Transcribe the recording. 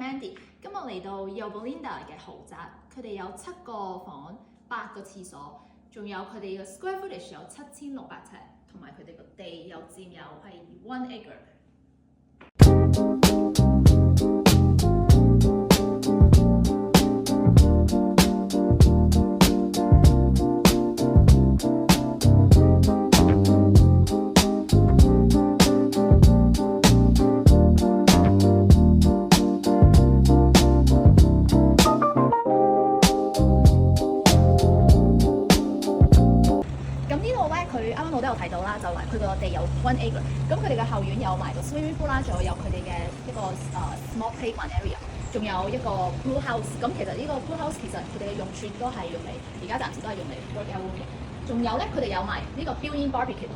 Mandy，今日嚟到 Yobelinda 嘅豪宅，佢哋有7個房、8個廁所，仲有佢哋嘅 square footage 有7600尺，同埋佢哋個地有佔有係1 acre。佢啱啱我都有睇到啦，就話佢個地有1 acre，咁佢哋嘅後院有埋個 swimming pool 啦，仲有佢哋嘅一個small playground area， 仲有一個 pool house。咁其實呢個 pool house 其實佢哋嘅用處都係用嚟，而家暫時都係用嚟 workout room 嘅。仲有咧，佢哋有埋呢個 built-in barbecue。